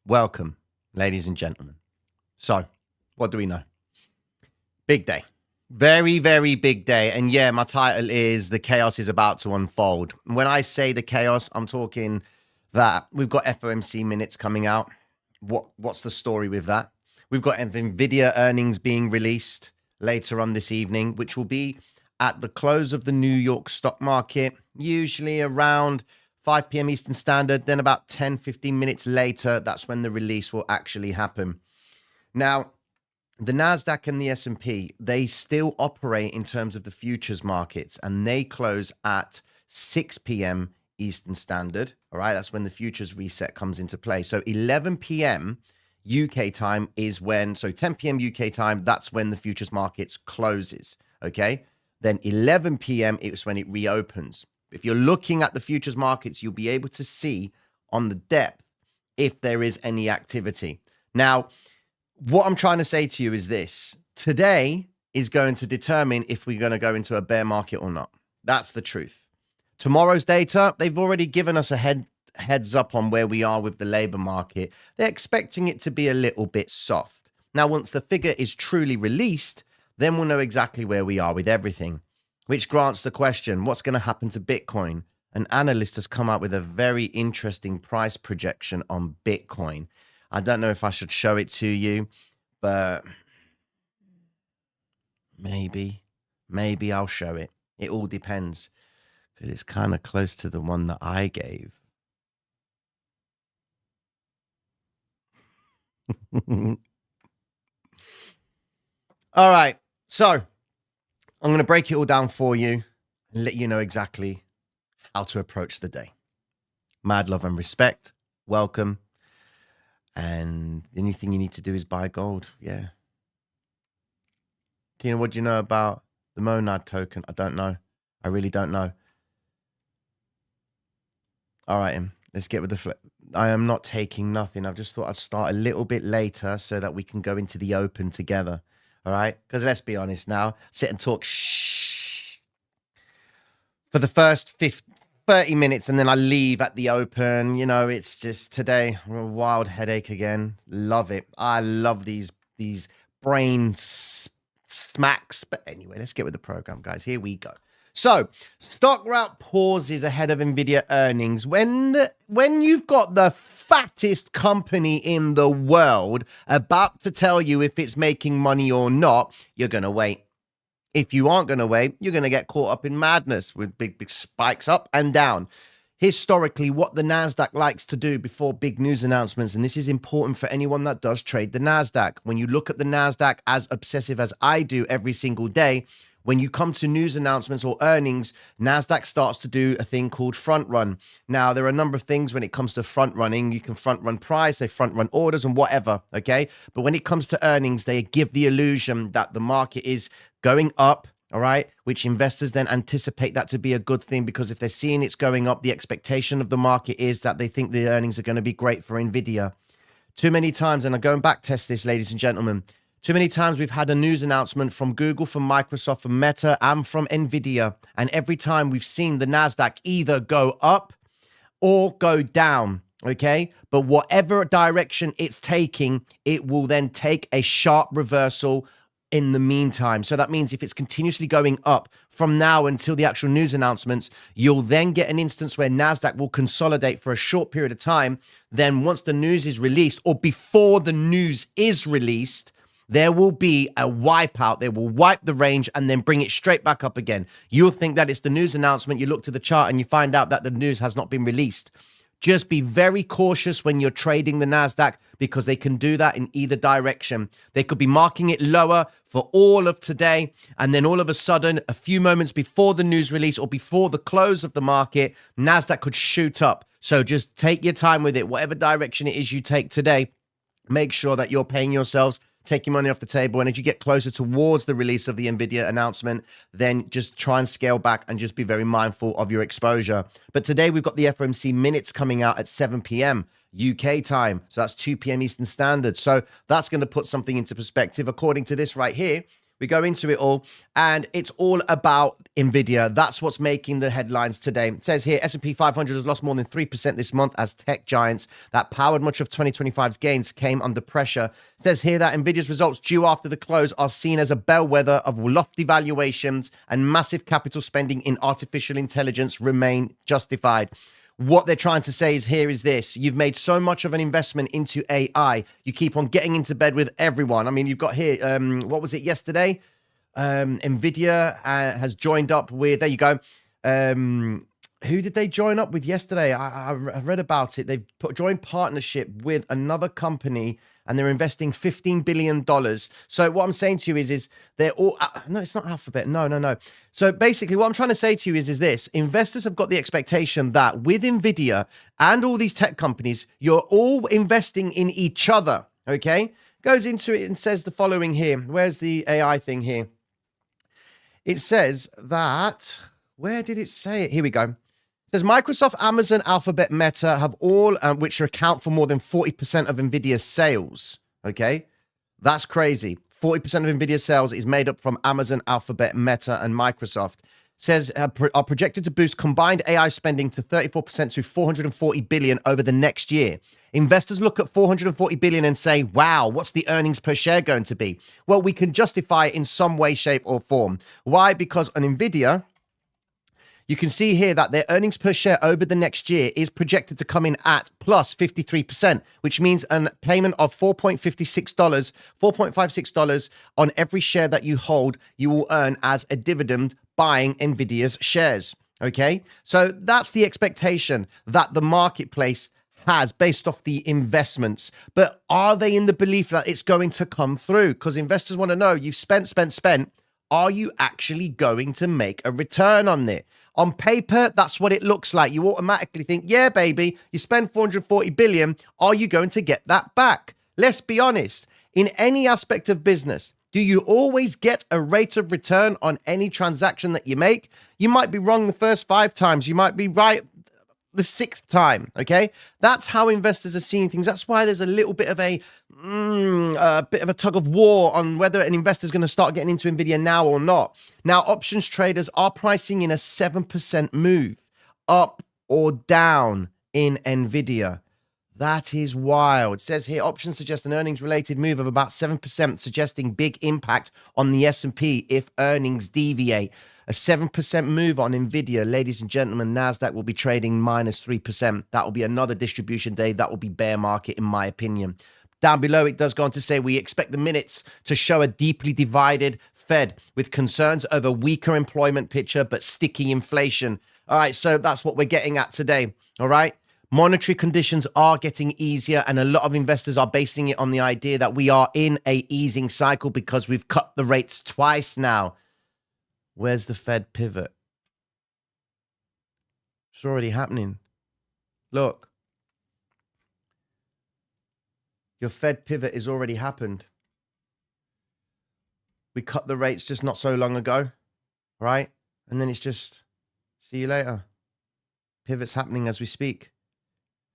Welcome, ladies and gentlemen. So, what do we know? Big day. Very, very big day. And yeah, my title is The Chaos is About to Unfold. When I say the chaos, I'm talking that we've got FOMC minutes coming out. What's the story with that? We've got Nvidia earnings being released later on this evening, which will be at the close of the New York stock market, usually around 5 p.m. Eastern Standard. Then about 10, 15 minutes later, that's when the release will actually happen. Now, the Nasdaq and the S&P, they still operate in terms of the futures markets, and they close at 6 p.m. Eastern Standard. All right, that's when the futures reset comes into play. So 11 p.m. UK time is when, so 10 p.m. UK time, that's when the futures markets closes. Okay, then 11 p.m. is when it reopens. If you're looking at the futures markets, you'll be able to see on the depth if there is any activity. Now, what I'm trying to say to you is this. Today is going to determine if we're going to go into a bear market or not. That's the truth. Tomorrow's data, they've already given us a heads up on where we are with the labor market. They're expecting it to be a little bit soft. Now, once the figure is truly released, then we'll know exactly where we are with everything, which grants the question, what's going to happen to Bitcoin? An analyst has come out with a very interesting price projection on Bitcoin. I don't know if I should show it to you, but maybe I'll show it. It all depends because it's kind of close to the one that I gave. All right, so I'm going to break it all down for you and let you know exactly how to approach the day. Mad love and respect. Welcome. And the only thing you need to do is buy gold. Yeah. Tina, what do you know about the Monad token? I don't know. I really don't know. All right, let's get with the flip. I am not taking nothing. I've just thought I'd start a little bit later so that we can go into the open together. All right? Because let's be honest now. Sit and talk for the first 30 minutes and then I leave at the open. You know, it's just today, a wild headache again. Love it. I love these brain smacks. But anyway, let's get with the program, guys. Here we go. So, stock route pauses ahead of Nvidia earnings. When you've got the fattest company in the world about to tell you if it's making money or not, you're going to wait. If you aren't going to wait, you're going to get caught up in madness with big spikes up and down. Historically, what the Nasdaq likes to do before big news announcements, and this is important for anyone that does trade the Nasdaq. When you look at the Nasdaq as obsessive as I do every single day, when you come to news announcements or earnings, Nasdaq starts to do a thing called front run. Now, there are a number of things when it comes to front running. You can front run price, they front run orders and whatever, okay? But when it comes to earnings, they give the illusion that the market is going up, all right? Which investors then anticipate that to be a good thing because if they're seeing it's going up, the expectation of the market is that they think the earnings are going to be great for Nvidia. Too many times, and I'm going back test this, ladies and gentlemen, too many times we've had a news announcement from Google, from Microsoft, from Meta, and from Nvidia. And every time we've seen the Nasdaq either go up or go down, okay? But whatever direction it's taking, it will then take a sharp reversal in the meantime. So that means if it's continuously going up from now until the actual news announcements, you'll then get an instance where Nasdaq will consolidate for a short period of time. Then once the news is released or before the news is released, there will be a wipeout. They will wipe the range and then bring it straight back up again. You'll think that it's the news announcement. You look to the chart and you find out that the news has not been released. Just be very cautious when you're trading the Nasdaq because they can do that in either direction. They could be marking it lower for all of today, and then all of a sudden, a few moments before the news release or before the close of the market, Nasdaq could shoot up. So just take your time with it. Whatever direction it is you take today, make sure that you're paying yourselves, taking money off the table. And as you get closer towards the release of the Nvidia announcement, then just try and scale back and just be very mindful of your exposure. But today we've got the FOMC minutes coming out at 7 p.m. UK time. So that's 2 p.m. Eastern Standard. So that's going to put something into perspective. According to this right here, We go into it all, and it's all about Nvidia. That's what's making the headlines today. It says here, S&P 500 has lost more than 3% this month as tech giants that powered much of 2025's gains came under pressure. It says here that Nvidia's results due after the close are seen as a bellwether of lofty valuations and massive capital spending in artificial intelligence remain justified. What they're trying to say is here is this. You've made so much of an investment into AI. You keep on getting into bed with everyone. I mean, you've got here, what was it yesterday? Nvidia has joined up with, there you go. Who did they join up with yesterday? I read about it. They've joined partnership with another company and they're investing $15 billion. So what I'm saying to you is they're all, no, it's not Alphabet. No. So basically what I'm trying to say to you is this. Investors have got the expectation that with Nvidia and all these tech companies, you're all investing in each other, okay? Goes into it and says the following here. Where's the AI thing here? It says that, where did it say it? Here we go. Says Microsoft, Amazon, Alphabet, Meta have all, which account for more than 40% of Nvidia's sales. Okay, that's crazy. 40% of Nvidia's sales is made up from Amazon, Alphabet, Meta, and Microsoft. Says are projected to boost combined AI spending to 34% to 440 billion over the next year. Investors look at 440 billion and say, wow, what's the earnings per share going to be? Well, we can justify it in some way, shape, or form. Why? Because on Nvidia, you can see here that their earnings per share over the next year is projected to come in at plus 53%, which means a payment of $4.56 on every share that you hold, you will earn as a dividend buying Nvidia's shares. Okay, so that's the expectation that the marketplace has based off the investments. But are they in the belief that it's going to come through? Because investors want to know, you've spent. Are you actually going to make a return on it? On paper, that's what it looks like. You automatically think, yeah, baby, you spend 440 billion. Are you going to get that back? Let's be honest. In any aspect of business, do you always get a rate of return on any transaction that you make? You might be wrong the first 5 times. You might be right the 6th time, okay? That's how investors are seeing things. That's why there's a little bit of a tug of war on whether an investor is going to start getting into Nvidia now or not. Now, options traders are pricing in a 7% move up or down in Nvidia. That is wild. It says here, options suggest an earnings-related move of about 7%, suggesting big impact on the S&P if earnings deviate. A 7% move on Nvidia, ladies and gentlemen, Nasdaq will be trading minus 3%. That will be another distribution day. That will be bear market, in my opinion. Down below, it does go on to say we expect the minutes to show a deeply divided Fed with concerns over weaker employment picture, but sticky inflation. All right, so that's what we're getting at today. All right. Monetary conditions are getting easier, and a lot of investors are basing it on the idea that we are in a easing cycle because we've cut the rates twice now. Where's the Fed pivot? It's already happening. Look. Your Fed pivot has already happened. We cut the rates just not so long ago, right? And then it's just, see you later. Pivot's happening as we speak.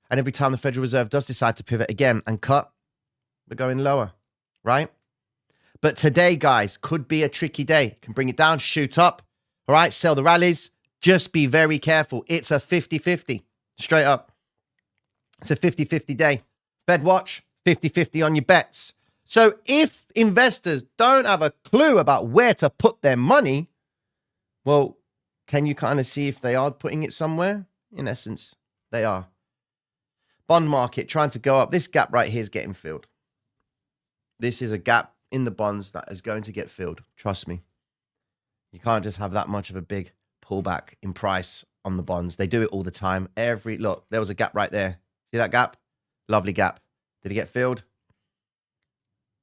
And every time the Federal Reserve does decide to pivot again and cut, we're going lower, right? But today, guys, could be a tricky day. Can bring it down, shoot up. All right, sell the rallies. Just be very careful. It's a 50-50, straight up. It's a 50-50 day. Fed watch, 50-50 on your bets. So if investors don't have a clue about where to put their money, well, can you kind of see if they are putting it somewhere? In essence, they are. Bond market trying to go up. This gap right here is getting filled. This is a gap in the bonds that is going to get filled. Trust me. You can't just have that much of a big pullback in price on the bonds. They do it all the time. Look, there was a gap right there. See that gap? Lovely gap. Did it get filled?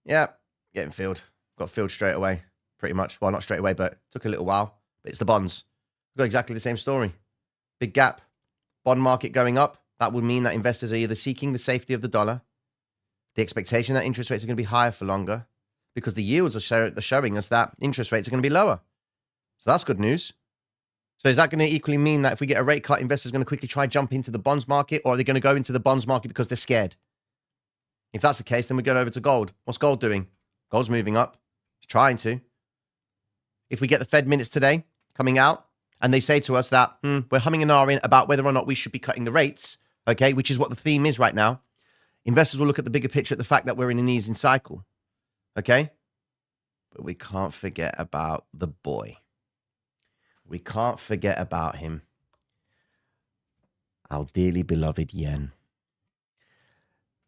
Yeah, getting filled. Got filled straight away, pretty much. Well, not straight away, but took a little while. But it's the bonds. We've got exactly the same story. Big gap. Bond market going up. That would mean that investors are either seeking the safety of the dollar, the expectation that interest rates are going to be higher for longer, because the yields are showing us that interest rates are going to be lower. So that's good news. So is that going to equally mean that if we get a rate cut, investors are going to quickly try and jump into the bonds market, or are they going to go into the bonds market because they're scared? If that's the case, then we go over to gold. What's gold doing? Gold's moving up. It's trying to. if we get the Fed minutes today coming out and they say to us that we're humming and ahhing about whether or not we should be cutting the rates, okay, which is what the theme is right now, investors will look at the bigger picture at the fact that we're in an easing cycle, okay? But we can't forget about the boy. We can't forget about him. Our dearly beloved yen.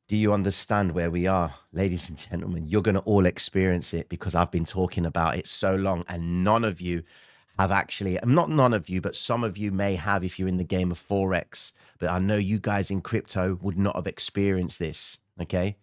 Do you understand where we are? Ladies and gentlemen, you're going to all experience it because I've been talking about it so long and none of you have actually, not none of you, but some of you may have if you're in the game of Forex. But I know you guys in crypto would not have experienced this, okay?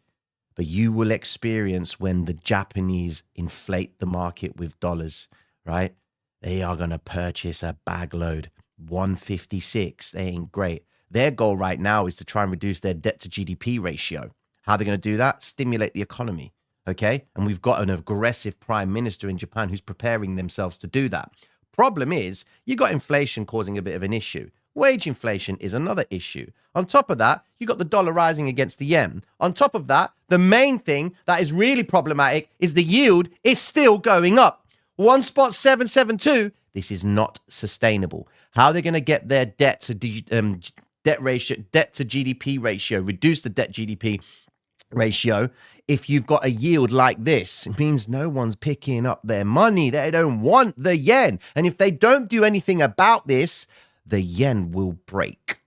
But you will experience when the Japanese inflate the market with dollars, right? They are going to purchase a bag load. 156, they ain't great. Their goal right now is to try and reduce their debt to GDP ratio. How are they going to do that? Stimulate the economy, okay? And we've got an aggressive prime minister in Japan who's preparing themselves to do that. Problem is, you got inflation causing a bit of an issue. Wage inflation is another issue. On top of that, you got the dollar rising against the yen. On top of that, the main thing that is really problematic is the yield is still going up. 1.772. This is not sustainable. How are they going to get their debt to GDP ratio, reduce the debt GDP ratio? If you've got a yield like this, it means no one's picking up their money. They don't want the yen. And if they don't do anything about this, the yen will break.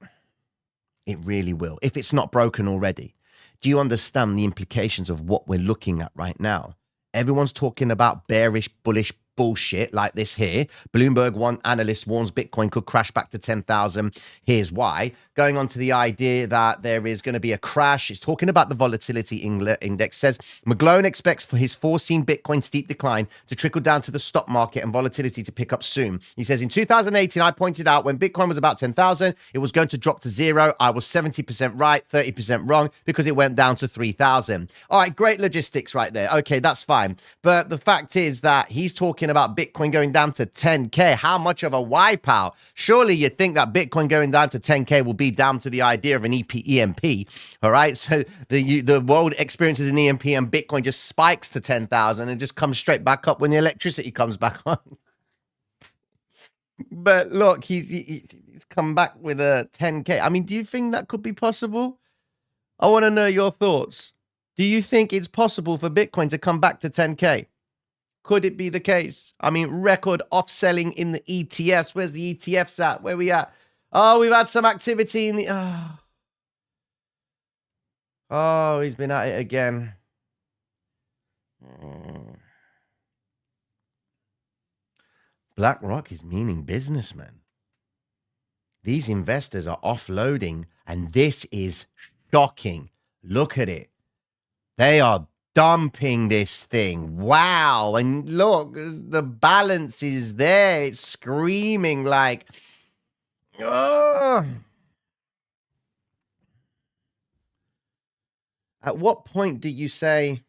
It really will, if it's not broken already. Do you understand the implications of what we're looking at right now? Everyone's talking about bearish, bullish bullshit like this here. Bloomberg, one analyst warns Bitcoin could crash back to 10,000. Here's why. Going on to the idea that there is going to be a crash. It's talking about the volatility index. Says McGlone expects for his foreseen Bitcoin steep decline to trickle down to the stock market and volatility to pick up soon. He says, in 2018, I pointed out when Bitcoin was about 10,000, it was going to drop to zero. I was 70% right, 30% wrong because it went down to 3,000. All right, great logistics right there. Okay, that's fine. But the fact is that he's talking about Bitcoin going down to 10K. How much of a wipeout? Surely you'd think that Bitcoin going down to 10K will be down to the idea of an EMP. All right, so the world experiences an EMP and Bitcoin just spikes to 10,000 and just comes straight back up when the electricity comes back on. But look, he's come back with a 10K. I mean, do you think that could be possible? I want to know your thoughts. Do you think it's possible for Bitcoin to come back to 10K? Could it be the case? I mean, record off-selling in the ETFs. Where's the ETFs at? Where we at? Oh, we've had some activity in the... Oh, he's been at it again. BlackRock is meaning business, man. These investors are offloading, and this is shocking. Look at it. They are dumping this thing. Wow. And look, the balance is there. It's screaming like, oh. At what point do you say,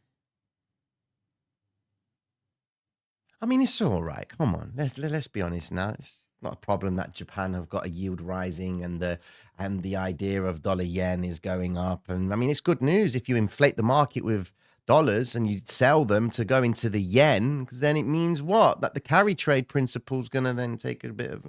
I mean, it's all right. Come on. Let's be honest now. It's not a problem that Japan have got a yield rising and the idea of dollar yen is going up. And I mean, it's good news if you inflate the market with dollars and you sell them to go into the yen, because then it means what? That the carry trade principle is going to then take a bit of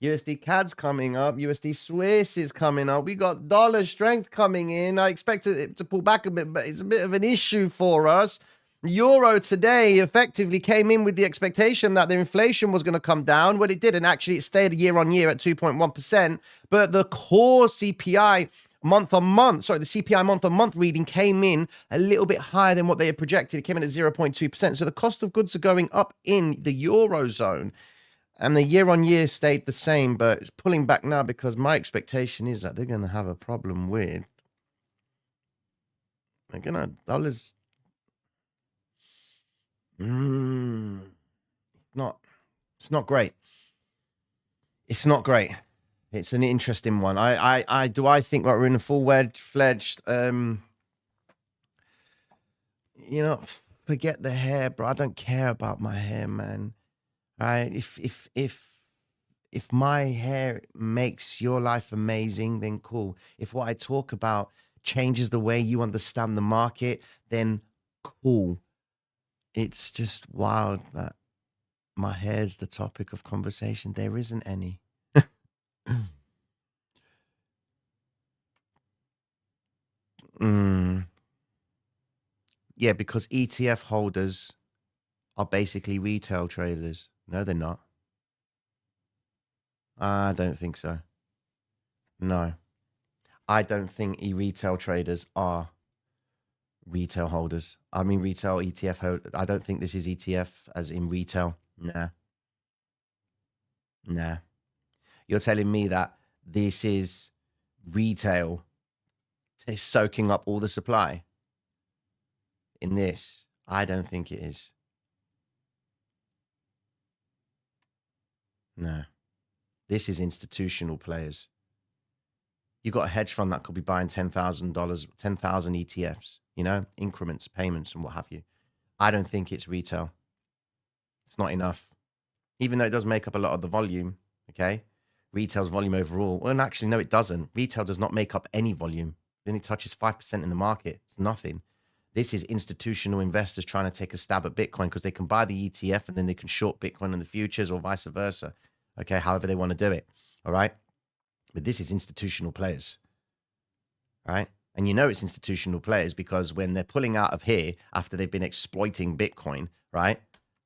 USD CAD's coming up, USD Swiss is coming up. We got dollar strength coming in. I expect it to pull back a bit, but it's a bit of an issue for us. Euro today effectively came in with the expectation that the inflation was going to come down. Well, it didn't. Actually, it stayed year on year at 2.1%. But the core CPI month-on-month, the CPI month-on-month reading came in a little bit higher than what they had projected. It came in at 0.2%. So the cost of goods are going up in the Eurozone. And the year-on-year stayed the same, but it's pulling back now because my expectation is that they're going to have a problem with... They're going to... Dollars... It's not great. It's not great. It's an interesting one. I think that we're in a full-fledged, forget the hair, bro. I don't care about my hair, man. Right? If my hair makes your life amazing, then cool. If what I talk about changes the way you understand the market, then cool. It's just wild that my hair's the topic of conversation. There isn't any. Yeah, because ETF holders are basically retail traders. No, they're not. I don't think so. No, I don't think retail traders are retail holders. I mean, retail ETF holder. I don't think this is ETF as in retail. Nah, nah. You're telling me that this is retail soaking up all the supply in this? I don't think it is. No. This is institutional players. You got a hedge fund that could be buying $10,000, 10,000 ETFs, increments, payments, and what have you. I don't think it's retail. It's not enough. Even though it does make up a lot of the volume, okay? Retail's volume overall. Well, actually, no, it doesn't. Retail does not make up any volume. It only touches 5% in the market. It's nothing. This is institutional investors trying to take a stab at Bitcoin because they can buy the ETF and then they can short Bitcoin in the futures or vice versa. Okay, however they want to do it. All right. But this is institutional players. All right. And it's institutional players because when they're pulling out of here after they've been exploiting Bitcoin, right,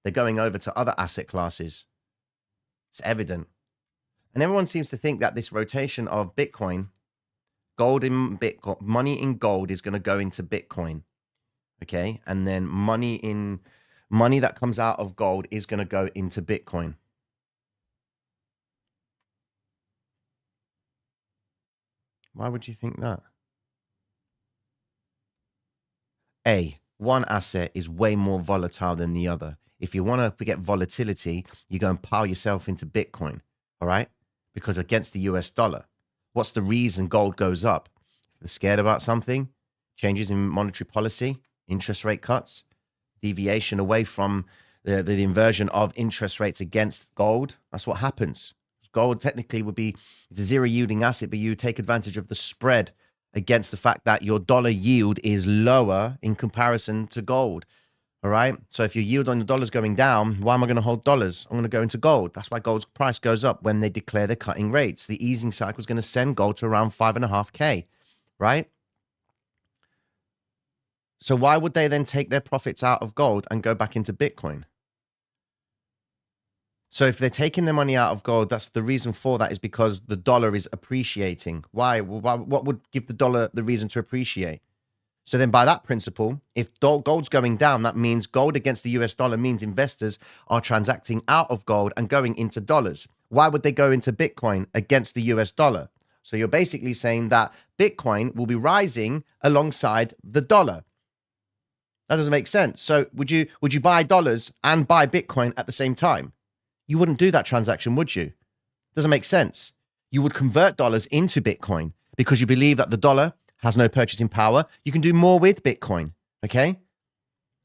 they're going over to other asset classes. It's evident. And everyone seems to think that this rotation of Bitcoin, gold in Bitcoin, money in gold is going to go into Bitcoin. Okay. And then money that comes out of gold is going to go into Bitcoin. Why would you think that? One asset is way more volatile than the other. If you want to get volatility, you go and pile yourself into Bitcoin, all right? Because against the US dollar, what's the reason gold goes up? If they're scared about something, changes in monetary policy, interest rate cuts, deviation away from the inversion of interest rates against gold. That's what happens. Gold technically it's a zero yielding asset, but you take advantage of the spread against the fact that your dollar yield is lower in comparison to gold. All right. So if your yield on the dollar is going down, why am I going to hold dollars? I'm going to go into gold. That's why gold's price goes up when they declare they're cutting rates. The easing cycle is going to send gold to around 5.5K. Right. So why would they then take their profits out of gold and go back into Bitcoin? So if they're taking their money out of gold, that's the reason for that is because the dollar is appreciating. Why? What would give the dollar the reason to appreciate? So then by that principle, if gold's going down, that means gold against the US dollar means investors are transacting out of gold and going into dollars. Why would they go into Bitcoin against the US dollar? So you're basically saying that Bitcoin will be rising alongside the dollar. That doesn't make sense. So would you buy dollars and buy Bitcoin at the same time? You wouldn't do that transaction, would you? Doesn't make sense. You would convert dollars into Bitcoin because you believe that the dollar has no purchasing power. You can do more with Bitcoin, okay?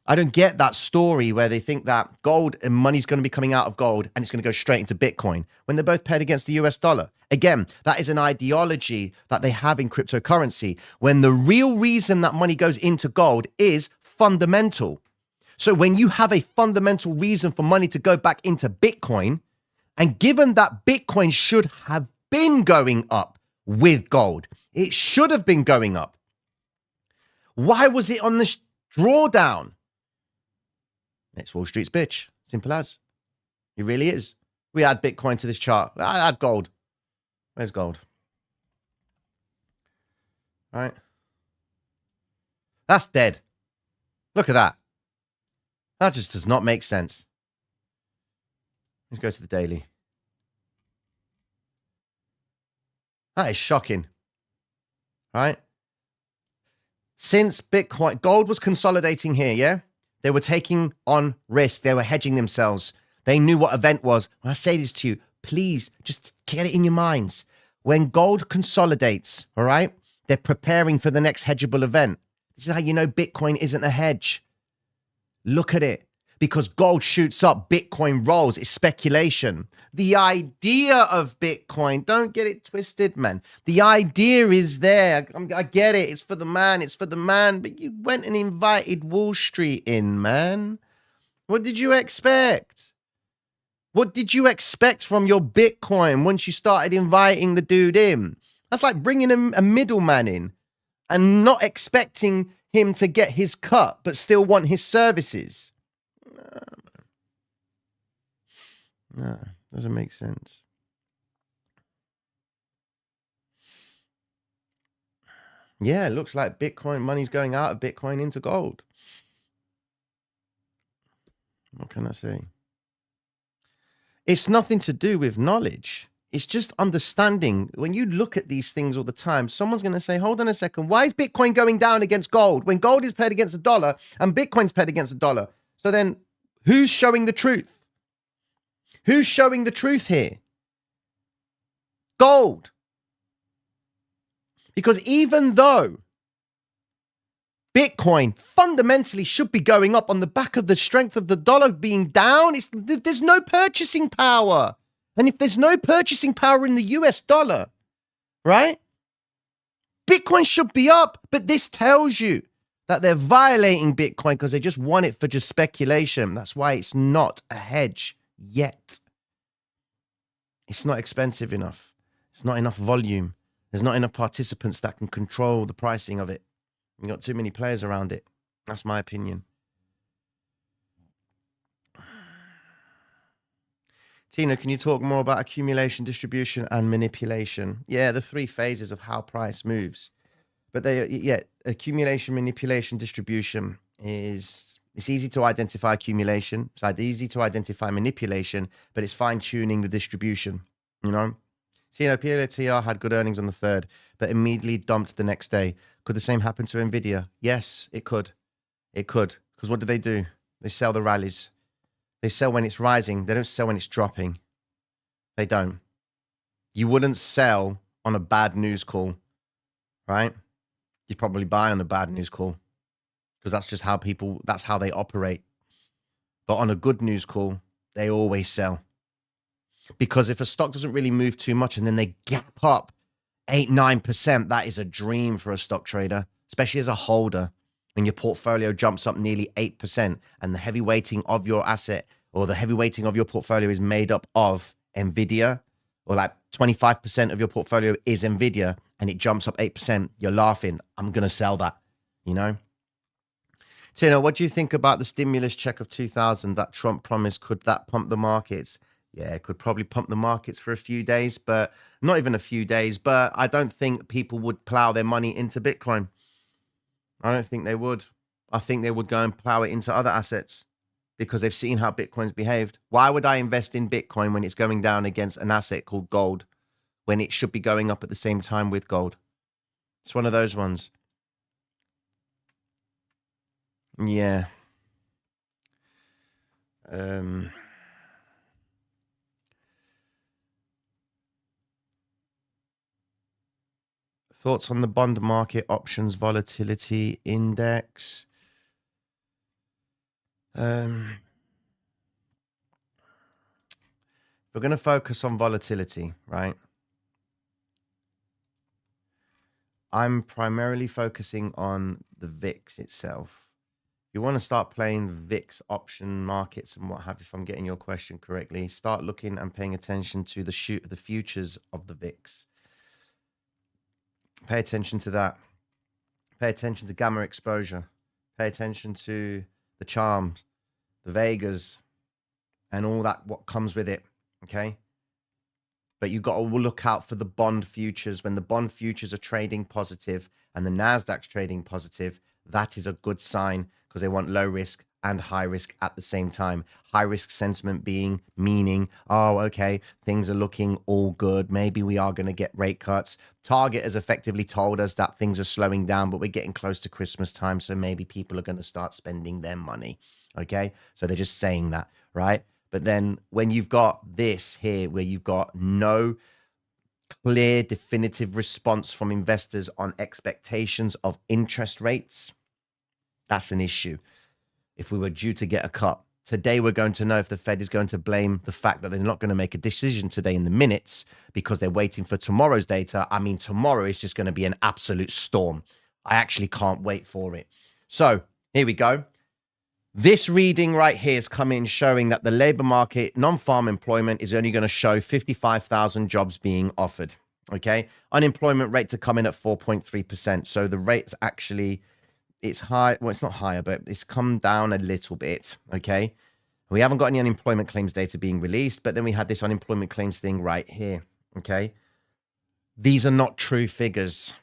I don't get that story where they think that gold and money's going to be coming out of gold and it's going to go straight into Bitcoin when they're both paired against the US dollar. Again, that is an ideology that they have in cryptocurrency when the real reason that money goes into gold is fundamental. So when you have a fundamental reason for money to go back into Bitcoin, and given that Bitcoin should have been going up with gold, it should have been going up. Why was it on this drawdown? It's Wall Street's bitch. Simple as. It really is. We add Bitcoin to this chart. I add gold. Where's gold? All right. That's dead. Look at that. That just does not make sense. Let's go to the daily. That is shocking. Right? Since Bitcoin, gold was consolidating here, yeah? They were taking on risk. They were hedging themselves. They knew what event was. When I say this to you, please just get it in your minds. When gold consolidates, all right, they're preparing for the next hedgeable event. This is how you know Bitcoin isn't a hedge. Look at it. Because gold shoots up, Bitcoin rolls. It's speculation. The idea of Bitcoin, don't get it twisted, man. The idea is there. I get it. It's for the man. It's for the man. But you went and invited Wall Street in, man. What did you expect? What did you expect from your Bitcoin once you started inviting the dude in? That's like bringing a middleman in and not expecting him to get his cut, but still want his services. No, doesn't make sense. Yeah, it looks like Bitcoin money's going out of Bitcoin into gold. What can I say? It's nothing to do with knowledge. It's just understanding. When you look at these things all the time, someone's going to say, hold on a second, why is Bitcoin going down against gold when gold is paired against the dollar and Bitcoin's paired against the dollar? So then who's showing the truth? Who's showing the truth here? Gold. Because even though Bitcoin fundamentally should be going up on the back of the strength of the dollar being down, there's no purchasing power. And if there's no purchasing power in the US dollar, right? Bitcoin should be up, but this tells you that they're violating Bitcoin because they just want it for just speculation. That's why it's not a hedge yet. It's not expensive enough. It's not enough volume. There's not enough participants that can control the pricing of it. You've got too many players around it. That's my opinion. Tina, can you talk more about accumulation, distribution, and manipulation? Yeah, the three phases of how price moves. But accumulation, manipulation, distribution it's easy to identify accumulation. It's easy to identify manipulation, but it's fine-tuning the distribution, you know? Tina, PLTR had good earnings on the 3rd, but immediately dumped the next day. Could the same happen to Nvidia? Yes, it could. It could. Because what do? They sell the rallies. They sell when it's rising. They don't sell when it's dropping. They don't. You wouldn't sell on a bad news call, right? You'd probably buy on a bad news call because that's just how that's how they operate. But on a good news call, they always sell. Because if a stock doesn't really move too much and then they gap up 8-9%, that is a dream for a stock trader, especially as a holder. When your portfolio jumps up nearly 8% and the heavy weighting of your asset or the heavy weighting of your portfolio is made up of Nvidia, or like 25% of your portfolio is Nvidia and it jumps up 8%, you're laughing. I'm going to sell that, you know? Tina, what do you think about the stimulus check of 2,000 that Trump promised? Could that pump the markets? Yeah, it could probably pump the markets for a few days, but not even a few days. But I don't think people would plow their money into Bitcoin. I don't think they would. I think they would go and plow it into other assets because they've seen how Bitcoin's behaved. Why would I invest in Bitcoin when it's going down against an asset called gold when it should be going up at the same time with gold? It's one of those ones. Yeah. Thoughts on the bond market options volatility index? We're going to focus on volatility, right? I'm primarily focusing on the VIX itself. If you want to start playing VIX option markets and what have you, if I'm getting your question correctly, start looking and paying attention to the futures of the VIX. Pay attention to that. Pay attention to gamma exposure. Pay attention to the charms, the Vegas, and all that, what comes with it, okay? But you got to look out for the bond futures. When the bond futures are trading positive and the Nasdaq's trading positive, that is a good sign because they want low risk and high risk at the same time. High risk sentiment being meaning, oh, okay, things are looking all good. Maybe we are going to get rate cuts. Target has effectively told us that things are slowing down, but we're getting close to Christmas time. So maybe people are going to start spending their money. Okay. So they're just saying that, right? But then when you've got this here, where you've got no clear, definitive response from investors on expectations of interest rates, that's an issue. If we were due to get a cut today, we're going to know if the Fed is going to blame the fact that they're not going to make a decision today in the minutes because they're waiting for tomorrow's data. I mean, tomorrow is just going to be an absolute storm. I actually can't wait for it. So here we go. This reading right here is coming showing that the labor market, non-farm employment is only going to show 55,000 jobs being offered. Okay. Unemployment rate to come in at 4.3%. So the rate's actually, it's high. Well, it's not higher, but it's come down a little bit. Okay. We haven't got any unemployment claims data being released, but then we had this unemployment claims thing right here. Okay. These are not true figures.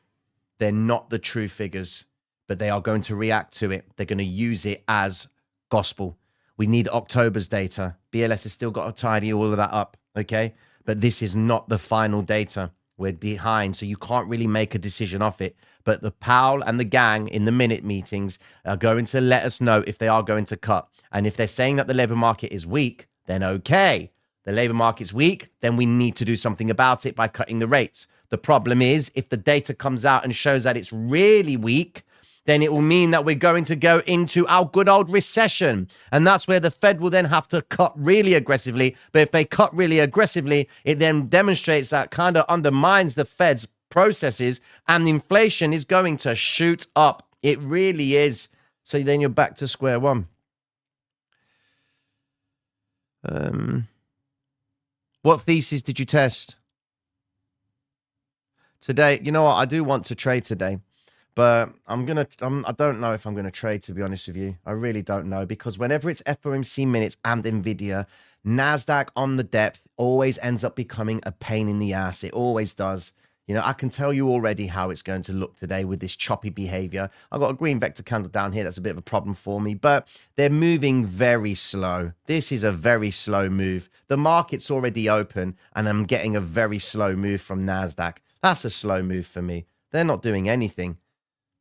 They're not the true figures, but they are going to react to it. They're going to use it as gospel. We need October's data. BLS has still got to tidy all of that up, okay? But this is not the final data. We're behind, so you can't really make a decision off it. But the Powell and the gang in the minute meetings are going to let us know if they are going to cut. And if they're saying that the labor market is weak, then okay. The labor market's weak, then we need to do something about it by cutting the rates. The problem is, if the data comes out and shows that it's really weak, then it will mean that we're going to go into our good old recession. And that's where the Fed will then have to cut really aggressively. But if they cut really aggressively, it then demonstrates that kind of undermines the Fed's processes and inflation is going to shoot up. It really is. So then you're back to square one. What thesis did you test? Today, you know what? I do want to trade today. But I don't know if I'm going to trade, to be honest with you. I really don't know, because whenever it's FOMC minutes and Nvidia, Nasdaq on the depth always ends up becoming a pain in the ass. It always does. You know, I can tell you already how it's going to look today with this choppy behavior. I've got a green vector candle down here. That's a bit of a problem for me, but they're moving very slow. This is a very slow move. The market's already open and I'm getting a very slow move from Nasdaq. That's a slow move for me. They're not doing anything.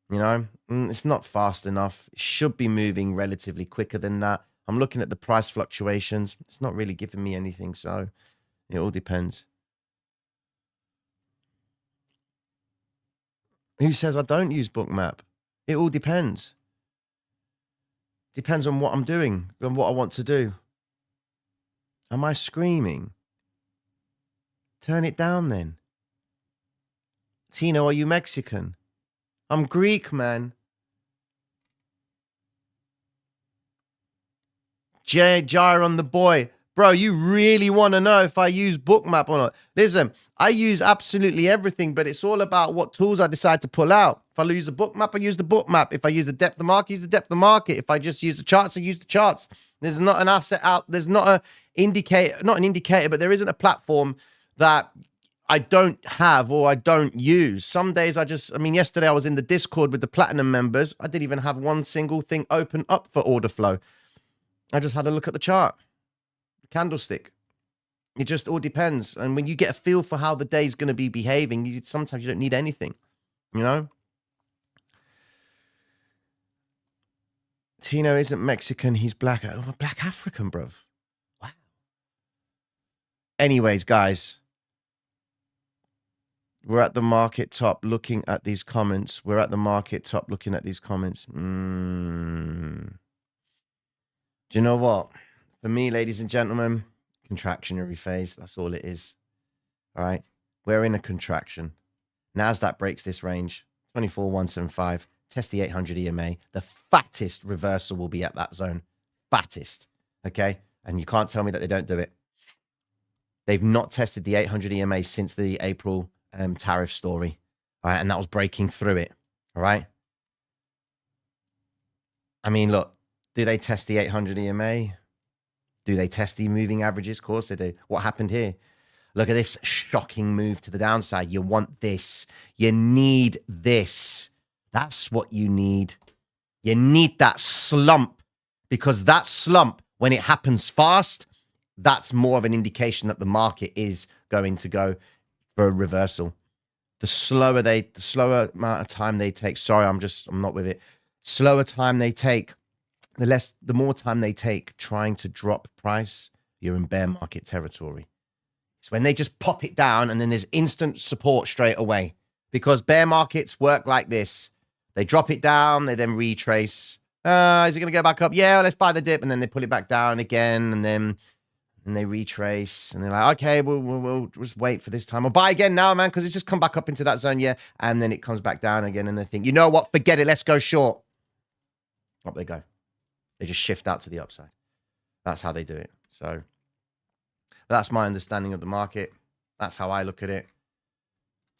You know, it's not fast enough. It should be moving relatively quicker than that. I'm looking at the price fluctuations. It's not really giving me anything. So it all depends. Who says I don't use Bookmap? It all depends. Depends on what I'm doing and what I want to do. Am I screaming? Turn it down then. Tino, are you Mexican? I'm Greek, man. Gyron the boy. Bro, you really want to know if I use Bookmap or not? Listen, I use absolutely everything, but it's all about what tools I decide to pull out. If I use the Bookmap, I use the Bookmap. If I use the depth of the market, I use the depth of the market. If I just use the charts, I use the charts. There's not an asset out. There's not an indicator, but there isn't a platform that I don't have or I don't use. Some days yesterday I was in the Discord with the Platinum members. I didn't even have one single thing open up for order flow. I just had a look at the chart, the candlestick. It just all depends. And when you get a feel for how the day's going to be behaving, sometimes you don't need anything, you know? Tino isn't Mexican. He's black. Black African, bruv. Wow. Anyways, guys. We're at the market top looking at these comments. Do you know what? For me, ladies and gentlemen, contractionary phase. That's all it is. All right. We're in a contraction. Nasdaq breaks this range. 24,175. Test the 800 EMA. The fattest reversal will be at that zone. Fattest. Okay. And you can't tell me that they don't do it. They've not tested the 800 EMA since the April tariff story, all right, and that was breaking through it, all right. I mean, look, do they test the 800 EMA? Do they test the moving averages? Of course they do. What happened here? Look at this shocking move to the downside. You want this. You need this. That's what you need. You need that slump, because that slump, when it happens fast, that's more of an indication that the market is going to go for a reversal. The slower amount of time they take. Sorry, I'm not with it. Slower time they take, the more time they take trying to drop price, you're in bear market territory. It's when they just pop it down and then there's instant support straight away, because bear markets work like this. They drop it down, they then retrace. Is it going to go back up? Yeah, let's buy the dip, and then they pull it back down again, and then they retrace, and they're like, okay, we'll just wait for this time. I'll buy again now, man, because it's just come back up into that zone, yeah. And then it comes back down again, and they think, you know what? Forget it. Let's go short. Up they go. They just shift out to the upside. That's how they do it. So that's my understanding of the market. That's how I look at it.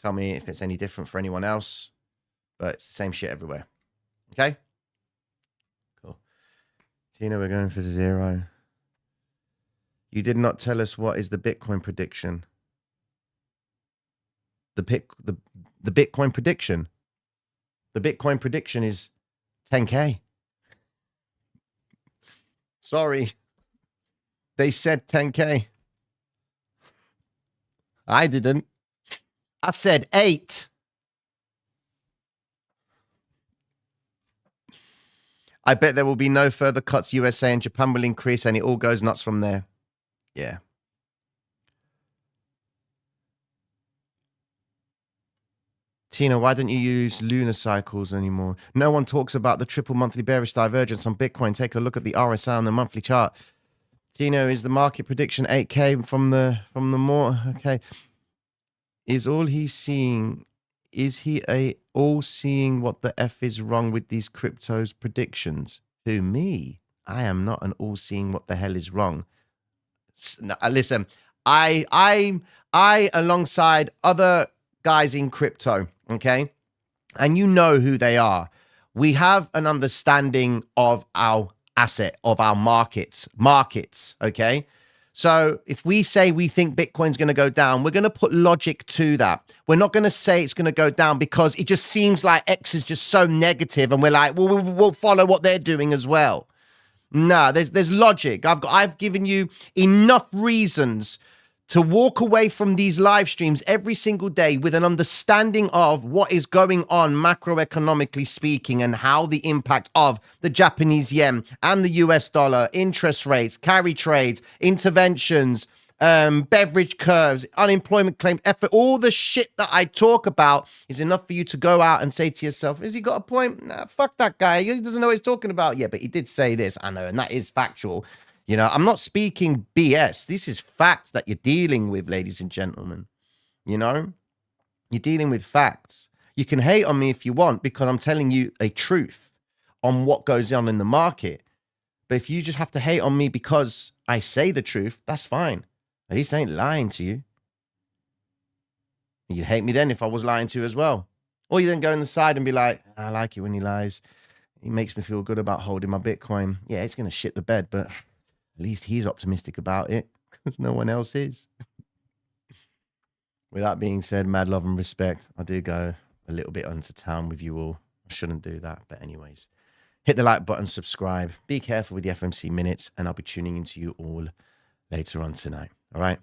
Tell me if it's any different for anyone else, but it's the same shit everywhere. Okay? Cool. Tina, we're going for 0. You did not tell us what is the Bitcoin prediction. The Bitcoin prediction. The Bitcoin prediction is 10K. Sorry. They said 10K. I didn't. I said 8. I bet there will be no further cuts. USA and Japan will increase and it all goes nuts from there. Yeah. Tina, why don't you use lunar cycles anymore? No one talks about the triple monthly bearish divergence on Bitcoin. Take a look at the RSI on the monthly chart. Tina, is the market prediction 8K from the more? Okay. Is all he seeing? Is he all seeing what the F is wrong with these cryptos predictions? Who, me? I am not an all seeing what the hell is wrong. Listen, I alongside other guys in crypto, okay, and you know who they are. We have an understanding of our asset, of our markets, okay? So if we say we think Bitcoin's going to go down, we're going to put logic to that. We're not going to say it's going to go down because it just seems like X is just so negative and we're like, well, we'll follow what they're doing as well. No, there's logic. I've given you enough reasons to walk away from these live streams every single day with an understanding of what is going on macroeconomically speaking and how the impact of the Japanese yen and the US dollar, interest rates, carry trades, interventions, beverage curves, unemployment claim, effort, all the shit that I talk about is enough for you to go out and say to yourself, has he got a point? Nah, fuck that guy. He doesn't know what he's talking about. Yeah, but he did say this. I know, and that is factual. You know, I'm not speaking BS. This is facts that you're dealing with, ladies and gentlemen. You know, you're dealing with facts. You can hate on me if you want because I'm telling you a truth on what goes on in the market. But if you just have to hate on me because I say the truth, that's fine. At least I ain't lying to you. You'd hate me then if I was lying to you as well. Or you then go on the side and be like, I like it when he lies. He makes me feel good about holding my Bitcoin. Yeah, it's going to shit the bed, but at least he's optimistic about it because no one else is. With that being said, mad love and respect. I do go a little bit onto town with you all. I shouldn't do that. But anyways, hit the like button, subscribe. Be careful with the FOMC minutes, and I'll be tuning into you all later on tonight. All right?